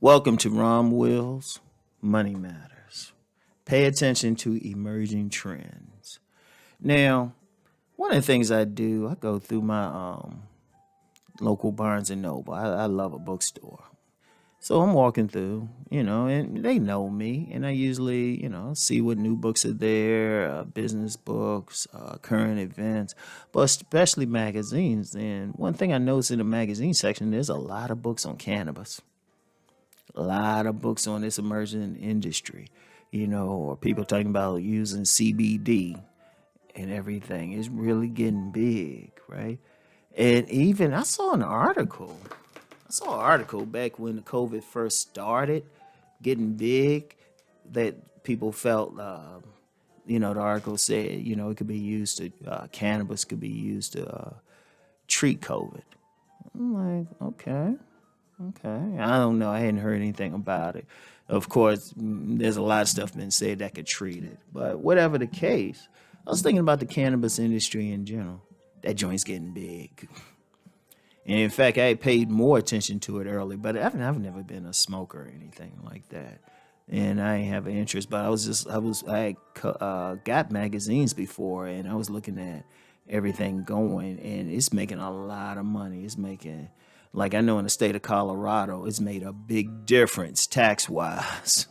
Welcome to Rom Wills, Money Matters. Pay attention to emerging trends. Now, one of the things I do, I go through my local Barnes and Noble. I love a bookstore. So I'm walking through, and they know me, and I usually, see what new books are there, business books, current events, but especially magazines. And one thing I noticed in the magazine section, there's a lot of books on cannabis, a lot of books on this emerging industry, or people talking about using CBD and everything. It's really getting big, right? And even I saw an article back when the COVID first started getting big that people felt, the article said, it could be used to, cannabis could be used to treat COVID. I'm like, okay. I don't know. I hadn't heard anything about it. Of course, there's a lot of stuff been said that could treat it. But whatever the case, I was thinking about the cannabis industry in general. That joint's getting big. And in fact, I paid more attention to it early, but I've never been a smoker or anything like that. And I ain't have an interest, but got magazines before, and I was looking at everything going, and it's making a lot of money. It's making, like I know in the state of Colorado, it's made a big difference tax wise.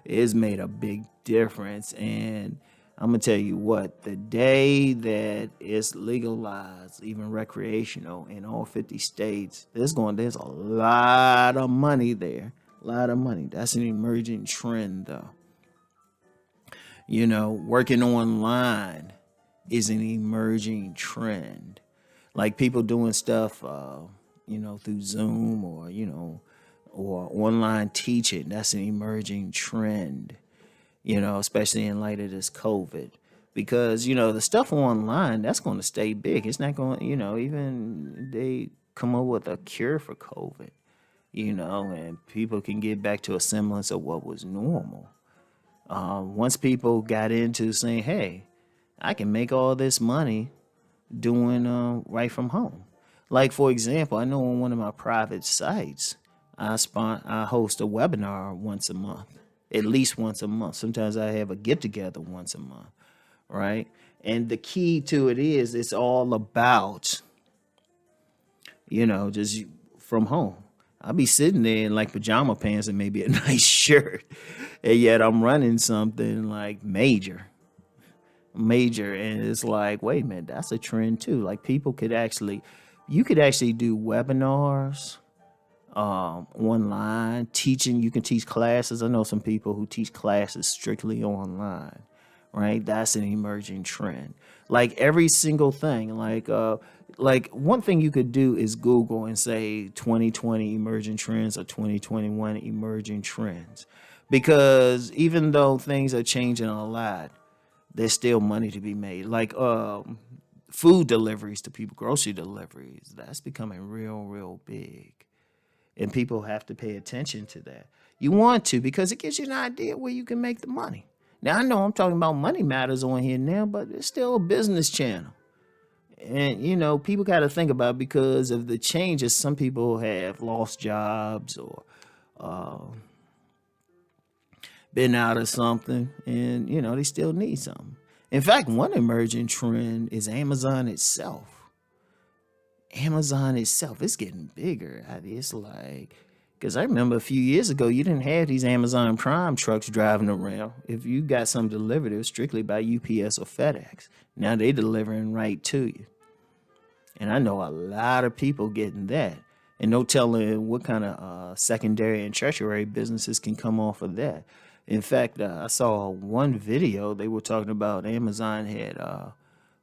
It's made a big difference, and I'm gonna tell you what, the day that it's legalized, even recreational in all 50 states, there's a lot of money there. A lot of money. That's an emerging trend though. Working online is an emerging trend. Like people doing stuff through Zoom or online teaching, that's an emerging trend, especially in light of this COVID. Because, the stuff online, that's going to stay big. It's not going, even they come up with a cure for COVID, and people can get back to a semblance of what was normal. Once people got into saying, hey, I can make all this money doing right from home. Like, for example, I know on one of my private sites, I host a webinar once a month, at least once a month. Sometimes I have a get together once a month, right? And the key to it is it's all about, just from home. I'll be sitting there in like pajama pants and maybe a nice shirt, and yet I'm running something like major, and it's like, wait a minute, that's a trend too. Like you could actually do webinars online teaching. You can teach classes. I know some people who teach classes strictly online, right? That's an emerging trend. Like every single thing, like one thing you could do is Google and say 2020 emerging trends or 2021 emerging trends, because even though things are changing a lot, there's still money to be made. Like food deliveries to people, grocery deliveries, that's becoming real big, and people have to pay attention to that. You want to, because it gives you an idea where you can make the money. Now I know I'm talking about money matters on here now, but it's still a business channel. And people got to think about, because of the changes, some people have lost jobs or been out of something, and they still need something. In fact, one emerging trend is Amazon itself. Amazon itself is getting bigger. It's like, because I remember a few years ago, you didn't have these Amazon Prime trucks driving around. If you got something delivered, it was strictly by UPS or FedEx. Now they delivering right to you. And I know a lot of people getting that. And no telling what kind of secondary and tertiary businesses can come off of that. In fact, I saw one video, they were talking about Amazon had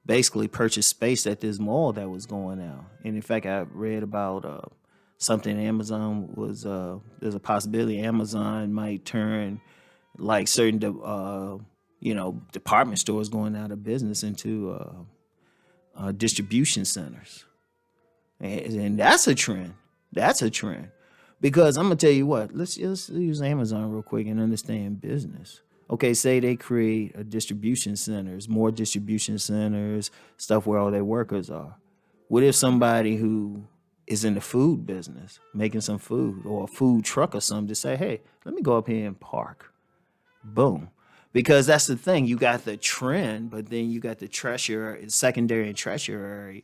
basically purchased space at this mall that was going out. And in fact, I read about something Amazon was, there's a possibility Amazon might turn like certain, department stores going out of business into distribution centers. And that's a trend. That's a trend. Because I'm gonna tell you what, let's just use Amazon real quick and understand business. Okay, say they create a distribution centers, more distribution centers, stuff where all their workers are. What if somebody who is in the food business, making some food or a food truck or something to say, hey, let me go up here and park. Boom. Because that's the thing. You got the trend, but then you got the tertiary, secondary and tertiary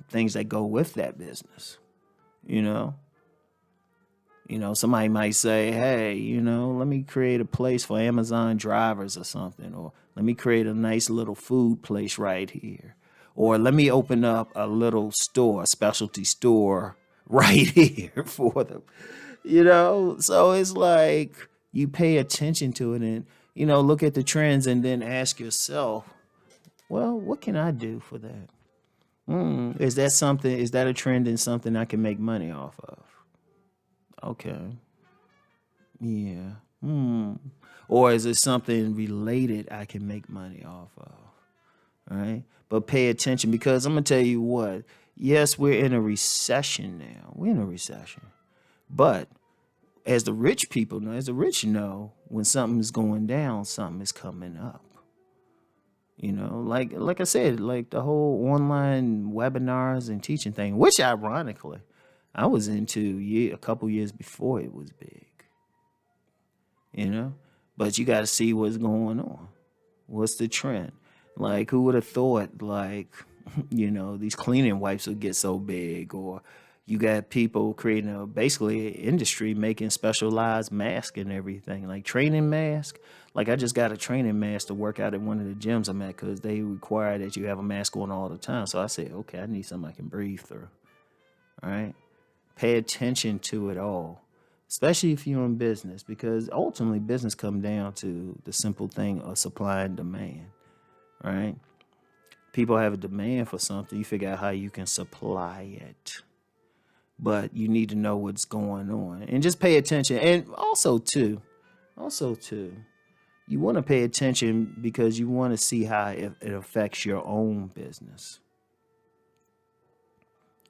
things that go with that business. You know, somebody might say, hey, let me create a place for Amazon drivers or something, or let me create a nice little food place right here, or let me open up a little store, a specialty store right here for them. So it's like you pay attention to it and, look at the trends and then ask yourself, well, what can I do for that? Is that a trend and something I can make money off of? Okay. Yeah. Or is it something related I can make money off of? All right. But pay attention because I'm going to tell you what. Yes, we're in a recession now. We're in a recession. But as the rich people know, as the rich know, when something is going down, something is coming up. Like I said, like the whole online webinars and teaching thing, which ironically, I was into a couple years before it was big, you know? But you got to see what's going on. What's the trend? Like, who would have thought, like, these cleaning wipes would get so big? Or you got people creating basically an industry making specialized masks and everything, like training mask. Like, I just got a training mask to work out at one of the gyms I'm at because they require that you have a mask on all the time. So I said, okay, I need something I can breathe through. All right. Pay attention to it all, especially if you're in business, because ultimately business comes down to the simple thing of supply and demand, right? People have a demand for something. You figure out how you can supply it, but you need to know what's going on and just pay attention. And also too, you want to pay attention because you want to see how it affects your own business.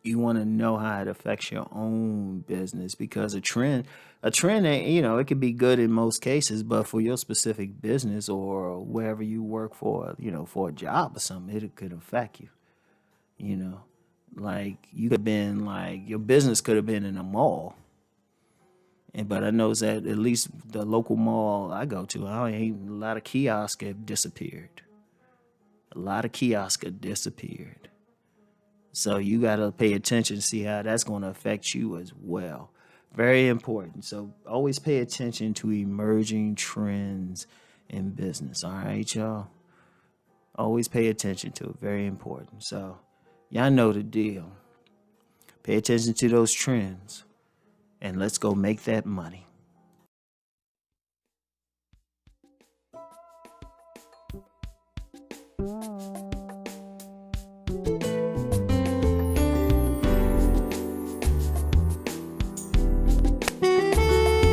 You want to know how it affects your own business because a trend ain't, it could be good in most cases, but for your specific business or wherever you work for, for a job or something, it could affect you, you know. Like you could have been like your business could have been in a mall. But I know that at least the local mall I go to, I ain't a lot of kiosks have disappeared. A lot of kiosks have disappeared. So you got to pay attention to see how that's going to affect you as well. Very important. So always pay attention to emerging trends in business. All right, y'all. Always pay attention to it. Very important. So y'all know the deal. Pay attention to those trends and let's go make that money.